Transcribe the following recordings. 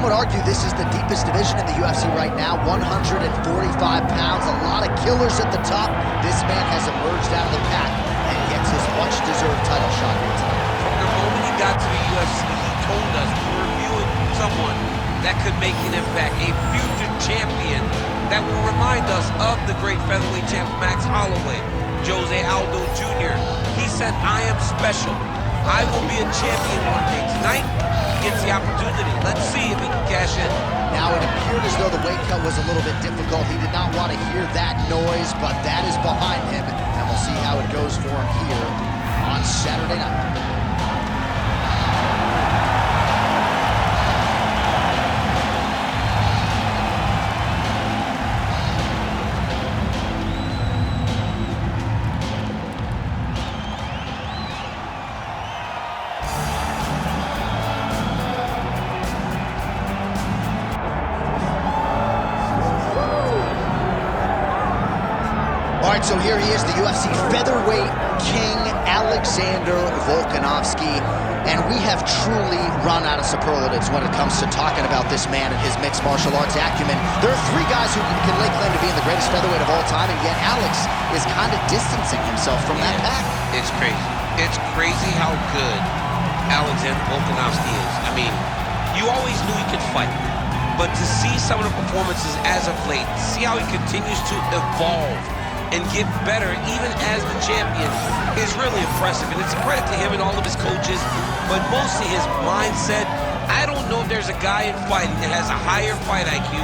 would argue this is the deepest division in the UFC right now, 145 pounds, a lot of killers at the top. This man has emerged out of the pack and gets his much-deserved title shot here tonight. From the moment he got to the UFC, he told us we were viewing someone that could make an impact, a future champion that will remind us of the great featherweight champ Max Holloway, Jose Aldo Jr. He said, I am special. I will be a champion one day. Tonight, he gets the opportunity. Let's see if he can cash in. Now, it appeared as though the weight cut was a little bit difficult. He did not want to hear that noise, but that is behind him, and we'll see how it goes for him here on Saturday night. All right, so here he is, the UFC featherweight king, Alexander Volkanovski, and we have truly run out of superlatives when it comes to talking about this man and his mixed martial arts acumen. There are three guys who can lay claim to being the greatest featherweight of all time, and yet Alex is kind of distancing himself from that pack. It's crazy. It's crazy how good Alexander Volkanovski is. I mean, you always knew he could fight, but to see some of the performances as of late, see how he continues to evolve and get better even as the champion is really impressive. And it's a credit to him and all of his coaches, but mostly his mindset. I don't know if there's a guy in fighting that has a higher fight IQ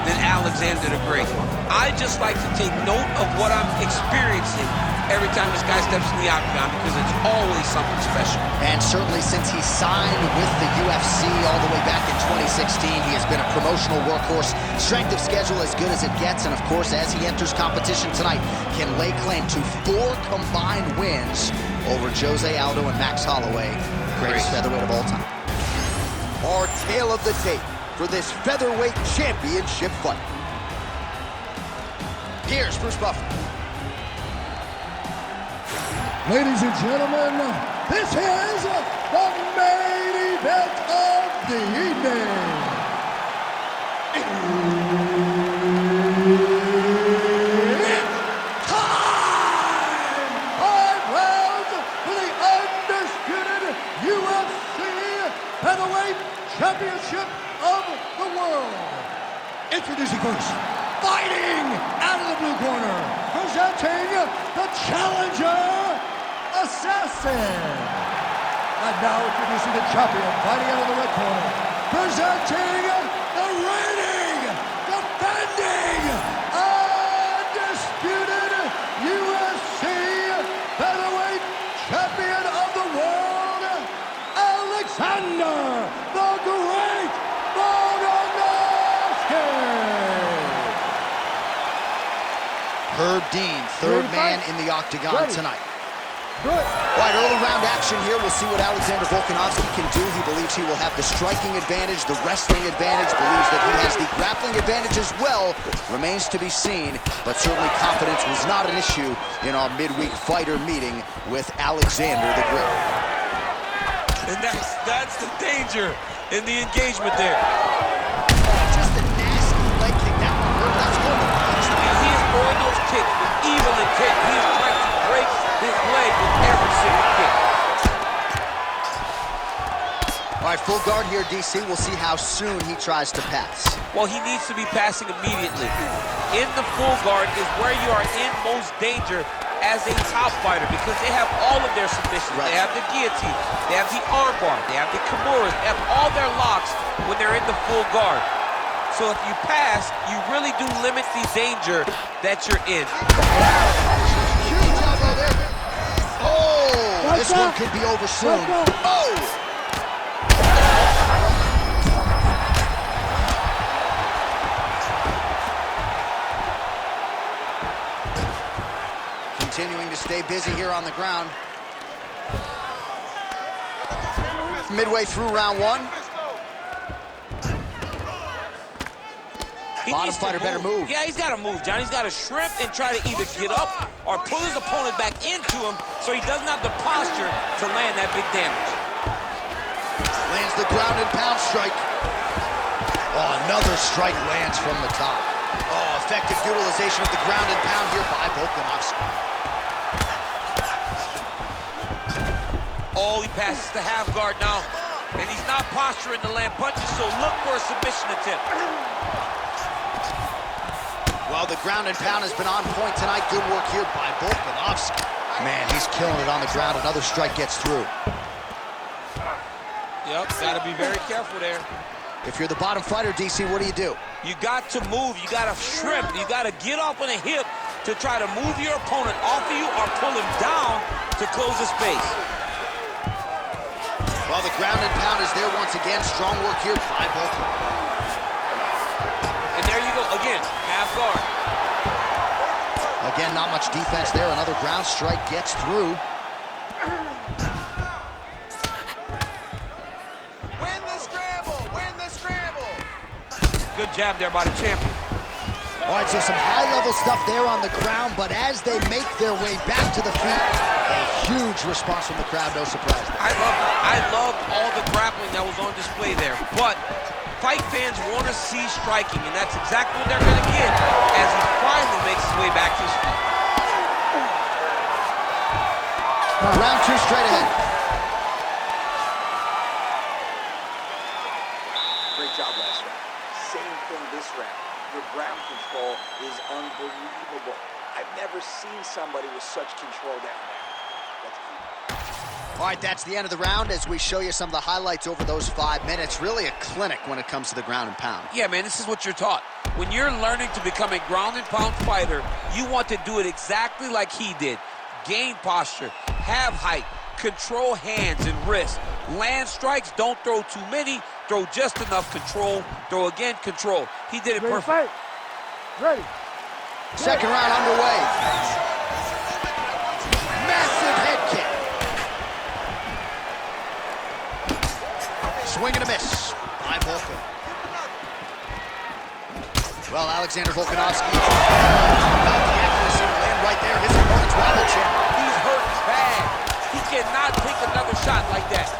than Alexander the Great. I just like to take note of what I'm experiencing every time this guy steps in the octagon, because it's always something special. And certainly since he signed with the UFC all the way back in 2016, he has been a promotional workhorse. Strength of schedule as good as it gets, and of course, as he enters competition tonight, can lay claim to 4 combined wins over Jose Aldo and Max Holloway, greatest featherweight of all time. Our tale of the tape for this featherweight championship fight. Here's Bruce Buffer. Ladies and gentlemen, this is the main event of the evening. It's time! 5 rounds for the undisputed UFC Featherweight Championship of the world. Introducing first, fighting out of the blue corner, presenting the challenger, Assassin. And now introducing the champion, fighting out of the red corner, presenting the reigning, defending, undisputed UFC featherweight champion of the world, Alexander the Great Volkanovski. Herb Dean, third man in the octagon tonight. Good. All right, early round action here. We'll see what Alexander Volkanovski can do. He believes he will have the striking advantage, the wrestling advantage, believes that he has the grappling advantage as well. Remains to be seen, but certainly confidence was not an issue in our midweek fighter meeting with Alexander the Great. And that's the danger in the engagement there. Just a nasty leg kick. That one hurt. That's good. He is throwing those kicks with evil intent. He is trying to break his leg with every single kick. All right, full guard here, DC. We'll see how soon he tries to pass. Well, he needs to be passing immediately. In the full guard is where you are in most danger as a top fighter, because they have all of their submissions. Right. They have the guillotine, they have the armbar, they have the kimuras, they have all their locks when they're in the full guard. So if you pass, you really do limit the danger that you're in. Oh, this one could be over soon. Oh! Continuing to stay busy here on the ground. Midway through round 1. Bottom fighter better move. Yeah, he's got to move, John. He's got to shrimp and try to either get up or pull his opponent back into him so he doesn't have the posture to land that big damage. Lands the ground and pound strike. Oh, another strike lands from the top. Oh, effective utilization of the ground and pound here by Volkanovski. Oh, he passes the half guard now. And he's not posturing to land punches, so look for a submission attempt. Well, the ground and pound has been on point tonight. Good work here by Volkanovski. Man, he's killing it on the ground. Another strike gets through. Yep, gotta be very careful there. If you're the bottom fighter, DC, what do? You got to move, you gotta shrimp, you gotta get off on a hip to try to move your opponent off of you or pull him down to close the space. Well, the ground and pound is there once again. Strong work here by Volkanovski. And there you go, again, half guard. Again, not much defense there. Another ground strike gets through. Good jab there by the champion. All right, so some high-level stuff there on the ground, but as they make their way back to the feet, a huge response from the crowd, no surprise. I love all the grappling that was on display there, but fight fans want to see striking, and that's exactly what they're going to get as he finally makes his way back to his feet. Round two straight ahead. Great job last round. Same thing this round. Your ground control is unbelievable. I've never seen somebody with such control down there. Let's keep. All right, that's the end of the round as we show you some of the highlights over those 5 minutes. Really a clinic when it comes to the ground and pound. Yeah, man, this is what you're taught. When you're learning to become a ground and pound fighter, you want to do it exactly like he did. Gain posture, have height, control hands and wrists. Land strikes, don't throw too many, throw just enough, control, throw again, control. He did it perfect. Ready. Second round underway. Massive head kick. Swing and a miss by Volkan. Well, Alexander Volkanovski. The accuracy to land right there. His opponent's wobble chip. He's hurt bad. He cannot take another shot like that.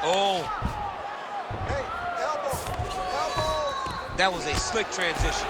Oh. Hey, elbow. That was a slick transition.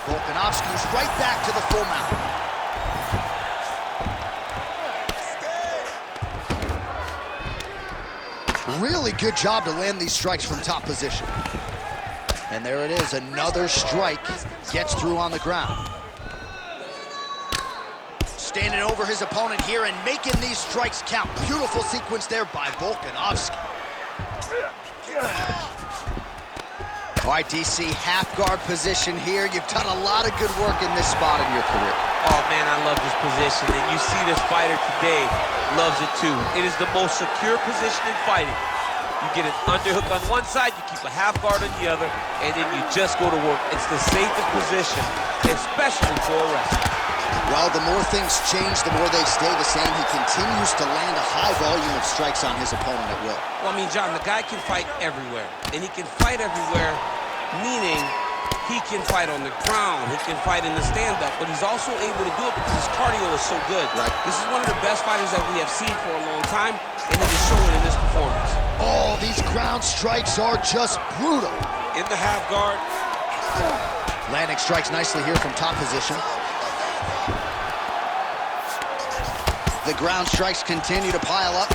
Volkanovski's right back to the full mount. Really good job to land these strikes from top position. And there it is, another strike gets through on the ground. Standing over his opponent here and making these strikes count. Beautiful sequence there by Volkanovski. All right, DC, half guard position here. You've done a lot of good work in this spot in your career. Oh, man, I love this position. And you see this fighter today loves it, too. It is the most secure position in fighting. You get an underhook on one side, you keep a half guard on the other, and then you just go to work. It's the safest position, especially for a wrestler. Well, the more things change, the more they stay the same. He continues to land a high volume of strikes on his opponent at will. Well, I mean, John, the guy can fight everywhere. And he can fight everywhere, meaning he can fight on the ground, he can fight in the stand-up, but he's also able to do it because his cardio is so good. Right. This is one of the best fighters that we have seen for a long time, and it is showing in this performance. Oh, these ground strikes are just brutal. In the half guard. Landing strikes nicely here from top position. The ground strikes continue to pile up.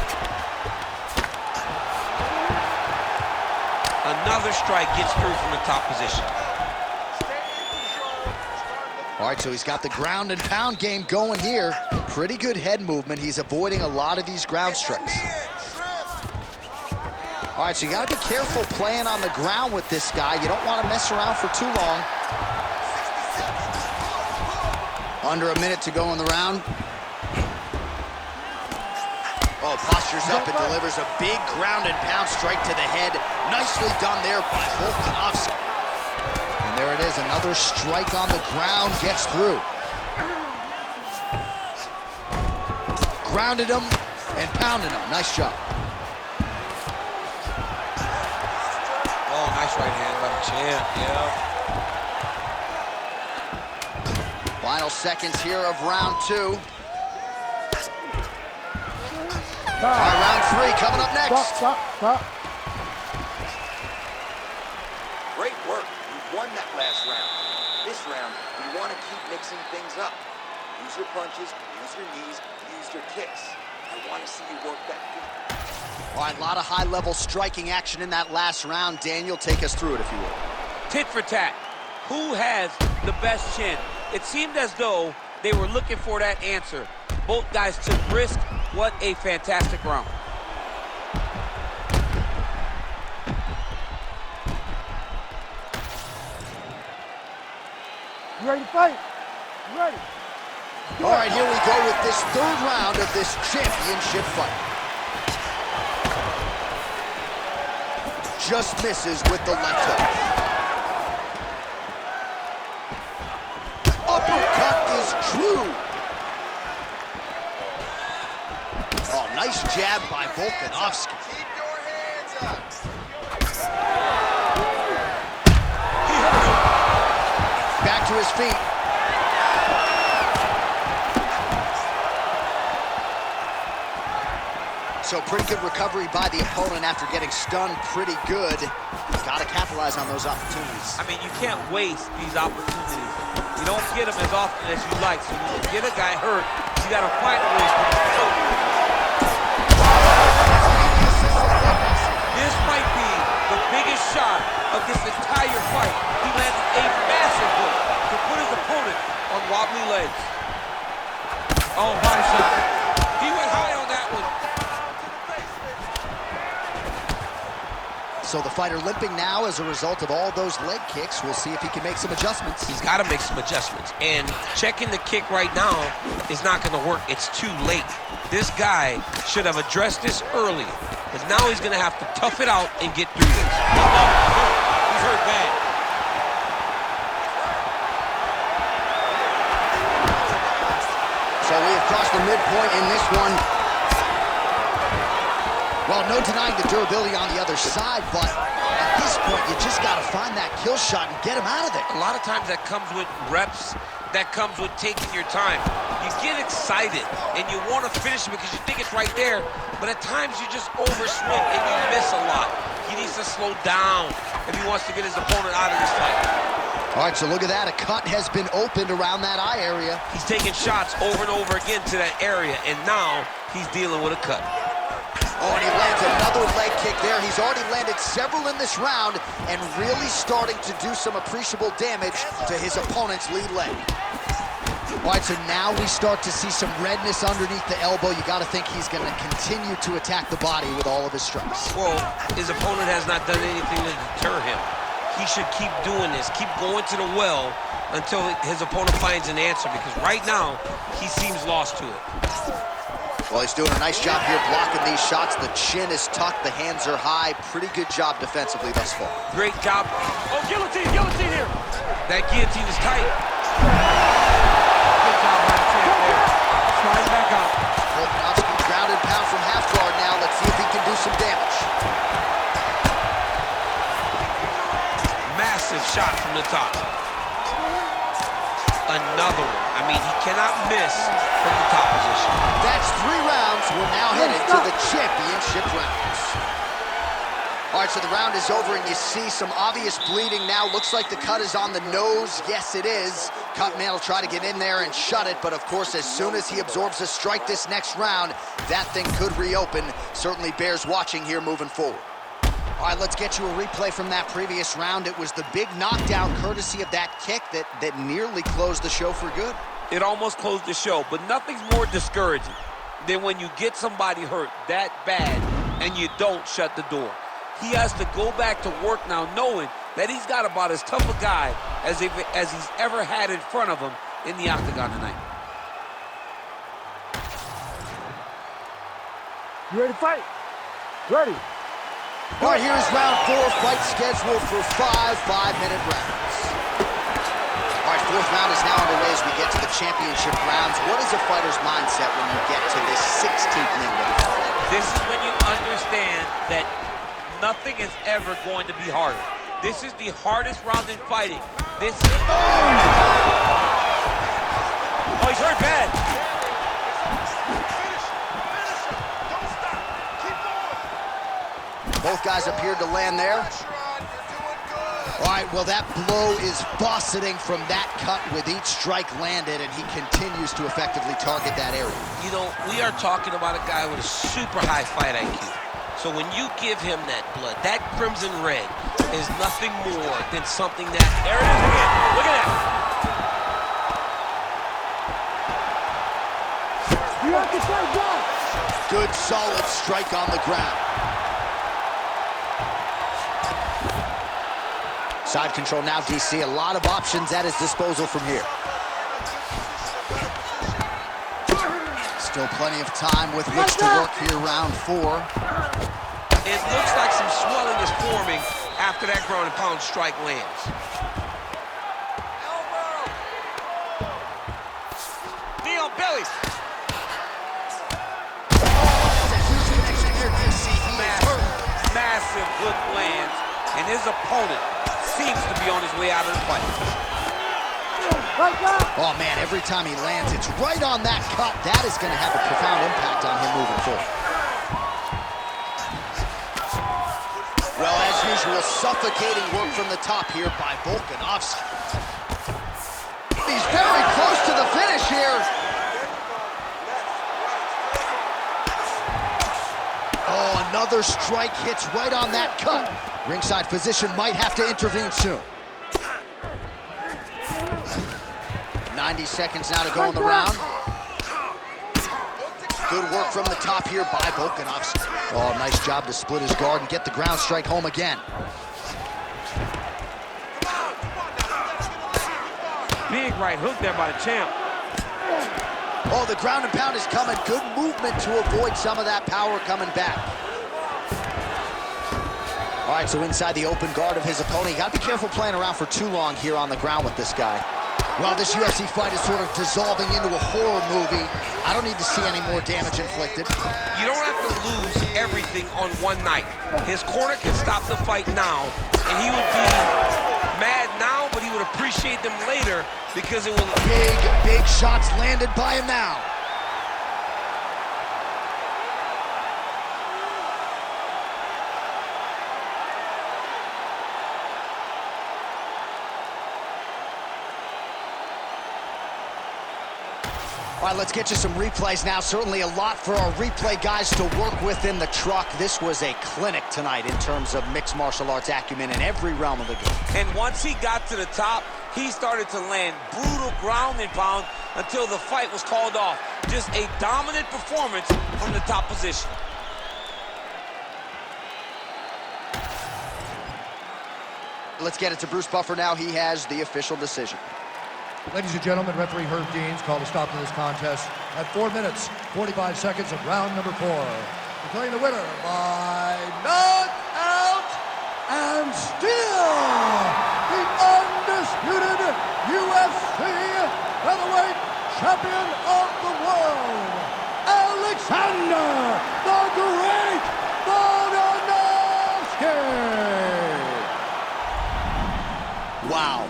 Another strike gets through from the top position. All right, so he's got the ground and pound game going here. Pretty good head movement. He's avoiding a lot of these ground strikes. All right, so you got to be careful playing on the ground with this guy. You don't want to mess around for too long. Under a minute to go in the round. Oh, postures up and delivers a big ground and pound strike to the head. Nicely done there by Volkanovski. And there it is, another strike on the ground gets through. Grounded him and pounded him. Nice job. Oh, nice right hand by the champ, yeah. Final seconds here of round 2. All right, round 3 coming up next. Stop. Great work. You won that last round. This round, you want to keep mixing things up. Use your punches, use your knees, use your kicks. I want to see you work that feet. All right, a lot of high-level striking action in that last round. Daniel, take us through it, if you will. Tit for tat. Who has the best chin? It seemed as though they were looking for that answer. Both guys took risk. What a fantastic round. You ready to fight? You ready? All right, here we go with this 3rd round of this championship fight. Just misses with the left hook. Uppercut is true. Oh, nice jab by Volkanovski. Keep your hands up. Back to his feet. So pretty good recovery by the opponent after getting stunned pretty good. Got to capitalize on those opportunities. I mean, you can't waste these opportunities. You don't get them as often as you like. So when you get a guy hurt, you got to find a way to This might be the biggest shot of this entire fight. He landed a massive hook to put his opponent on wobbly legs. Oh, my shot. He went high on that one. So the fighter limping now as a result of all those leg kicks. We'll see if he can make some adjustments. He's got to make some adjustments. And checking the kick right now is not going to work. It's too late. This guy should have addressed this early. Because now he's going to have to tough it out and get through this. He's hurt bad. So we have crossed the midpoint in this one. Well, no denying the durability on the other side, but at this point, you just got to find that kill shot and get him out of there. A lot of times that comes with reps, that comes with taking your time. You get excited, and you want to finish it because you think it's right there, but at times you just overswing and you miss a lot. He needs to slow down if he wants to get his opponent out of this fight. All right, so look at that. A cut has been opened around that eye area. He's taking shots over and over again to that area, and now he's dealing with a cut. Oh, and he lands another leg kick there. He's already landed several in this round and really starting to do some appreciable damage to his opponent's lead leg. All right, so now we start to see some redness underneath the elbow. You got to think he's going to continue to attack the body with all of his strikes. Well, his opponent has not done anything to deter him. He should keep doing this, keep going to the well until his opponent finds an answer, because right now, he seems lost to it. Well, he's doing a nice job here blocking these shots. The chin is tucked, the hands are high. Pretty good job defensively thus far. Great job. Oh, guillotine here. That guillotine is tight. Good job by the champ there. Slide back out. Volkanovski ground and pound from half guard now. Let's see if he can do some damage. Massive shot from the top. Another one. I mean, he cannot miss from the top position. That's 3 rounds. We're now headed to the championship rounds. All right, so the round is over, and you see some obvious bleeding now. Looks like the cut is on the nose. Yes, it is. Cutman will try to get in there and shut it, but of course, as soon as he absorbs a strike this next round, that thing could reopen. Certainly bears watching here moving forward. All right, let's get you a replay from that previous round. It was the big knockdown courtesy of that kick that nearly closed the show for good. It almost closed the show, but nothing's more discouraging than when you get somebody hurt that bad and you don't shut the door. He has to go back to work now knowing that he's got about as tough a guy as he's ever had in front of him in the octagon tonight. You ready to fight? Ready. All right, here's round 4, fight scheduled for 5 5-minute rounds. All right, 4th round is now underway as we get to the championship rounds. What is a fighter's mindset when you get to this 16th minute? This is when you understand that nothing is ever going to be harder. This is the hardest round in fighting. This is... he's hurt bad. Both guys appeared to land there. All right, well, that blow is buffeting from that cut with each strike landed, and he continues to effectively target that area. You know, we are talking about a guy with a super high fight IQ. So when you give him that blood, that crimson red is nothing more than something that... There it is again. Look at that. You have to fight back. Good, solid strike on the ground. Side control now, DC. A lot of options at his disposal from here. Still plenty of time with which to work here, round 4. It looks like some swelling is forming after that ground and pound strike lands. Knee on belly. Massive hook lands, and his opponent seems to be on his way out of the fight. Oh, man, every time he lands, it's right on that cut. That is going to have a profound impact on him moving forward. Well, as usual, suffocating work from the top here by Volkanovski. He's very close to the finish here. Oh, another strike hits right on that cut. Ringside physician might have to intervene soon. 90 seconds now to go in the round. Good work from the top here by Volkanovski. Oh, nice job to split his guard and get the ground strike home again. Big right hook there by the champ. Oh, the ground and pound is coming. Good movement to avoid some of that power coming back. All right, so inside the open guard of his opponent. You got to be careful playing around for too long here on the ground with this guy. Well, this UFC fight is sort of dissolving into a horror movie. I don't need to see any more damage inflicted. You don't have to lose everything on one night. His corner can stop the fight now, and he would be mad now, but he would appreciate them later because it will... Big shots landed by him now. All right, let's get you some replays now. Certainly a lot for our replay guys to work with in the truck. This was a clinic tonight in terms of mixed martial arts acumen in every realm of the game. And once he got to the top, he started to land brutal ground and pound until the fight was called off. Just a dominant performance from the top position. Let's get it to Bruce Buffer now. He has the official decision. Ladies and gentlemen, referee Herb Deans called a stop to this contest at 4 minutes, 45 seconds of round number 4. Declaring the winner by knockout and still the undisputed UFC featherweight champion of the world, Alexander the Great Volkanovski. Wow.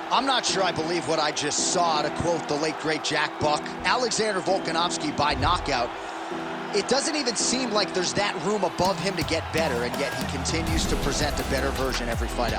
I'm not sure I believe what I just saw, to quote the late, great Jack Buck. Alexander Volkanovski by knockout. It doesn't even seem like there's that room above him to get better, and yet he continues to present a better version every fight out.